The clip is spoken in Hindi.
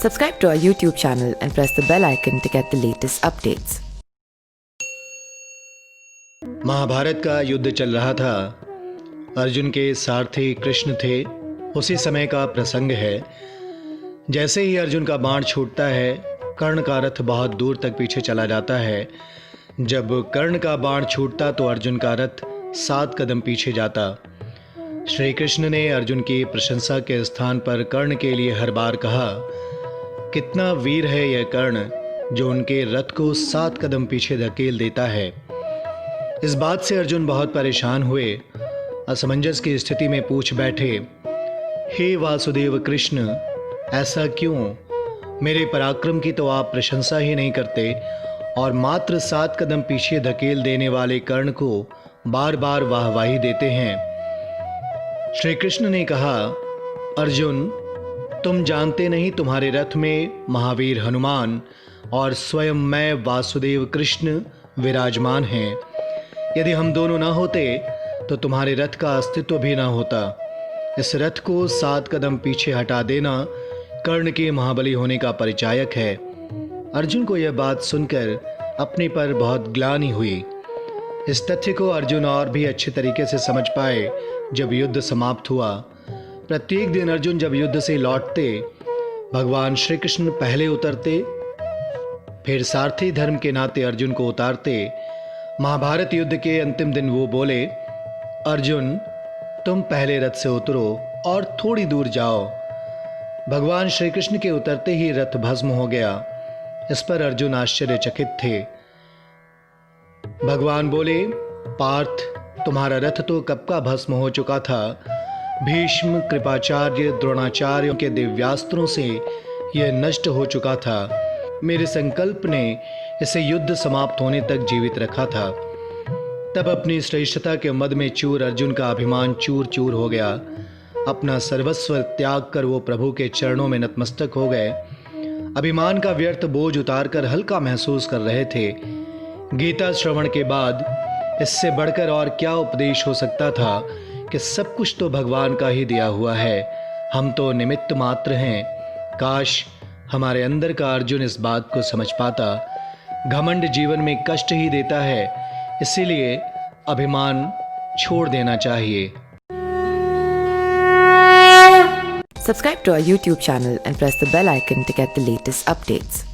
Subscribe to our YouTube channel and press the bell icon to get the latest updates. Mahabharat का युद्ध चल रहा था। अर्जुन के सारथी कृष्ण थे। उसी समय का प्रसंग है। जैसे ही अर्जुन का बाण छूटता है, कर्ण का रथ बहुत दूर तक पीछे चला जाता है। जब कर्ण का बाण छूटता तो अर्जुन का रथ 7 कदम पीछे जाता। श्री कृष्ण ने अर्जुन की प्रशंसा के स्थान पर कर्ण के लिए हर बार कहा, कितना वीर है यह कर्ण जो उनके रथ को 7 कदम पीछे धकेल देता है। इस बात से अर्जुन बहुत परेशान हुए। असमंजस की स्थिति में पूछ बैठे, हे वासुदेव कृष्ण, ऐसा क्यों? मेरे पराक्रम की तो आप प्रशंसा ही नहीं करते और मात्र 7 कदम पीछे धकेल देने वाले कर्ण को बार बार वाहवाही देते हैं। श्री कृष्ण ने कहा, अर्जुन, तुम जानते नहीं तुम्हारे रथ में महावीर हनुमान और स्वयं मैं वासुदेव कृष्ण विराजमान हैं। यदि हम दोनों ना होते तो तुम्हारे रथ का अस्तित्व भी ना होता। इस रथ को 7 कदम पीछे हटा देना कर्ण के महाबली होने का परिचायक है। अर्जुन को यह बात सुनकर अपने पर बहुत ग्लानि हुई। इस तथ्य को अर्जुन और भी अच्छे तरीके से समझ पाए जब युद्ध समाप्त हुआ। प्रत्येक दिन अर्जुन जब युद्ध से लौटते, भगवान श्री कृष्ण पहले उतरते, फिर सारथी धर्म के नाते अर्जुन को उतारते। महाभारत युद्ध के अंतिम दिन वो बोले, अर्जुन, तुम पहले रथ से उतरो और थोड़ी दूर जाओ। भगवान श्री कृष्ण के उतरते ही रथ भस्म हो गया। इस पर अर्जुन आश्चर्यचकित थे। भगवान बोले, पार्थ, तुम्हारा रथ तो कब का भस्म हो चुका था। भीष्म, कृपाचार्य, द्रोणाचार्यों के दिव्यास्त्रों से यह नष्ट हो चुका था। मेरे संकल्प ने इसे युद्ध समाप्त होने तक जीवित रखा था। तब अपनी श्रेष्ठता के मद में चूर अर्जुन का अभिमान चूर चूर हो गया। अपना सर्वस्व त्याग कर वो प्रभु के चरणों में नतमस्तक हो गए। अभिमान का व्यर्थ बोझ उतारकर हल्का महसूस कर रहे थे। गीता श्रवण के बाद इससे बढ़कर और क्या उपदेश हो सकता था कि सब कुछ तो भगवान का ही दिया हुआ है, हम तो निमित्त मात्र हैं। काश हमारे अंदर का अर्जुन इस बात को समझ पाता। घमंड जीवन में कष्ट ही देता है, इसीलिए अभिमान छोड़ देना चाहिए। Subscribe to our YouTube channel and press the bell icon to get the latest updates.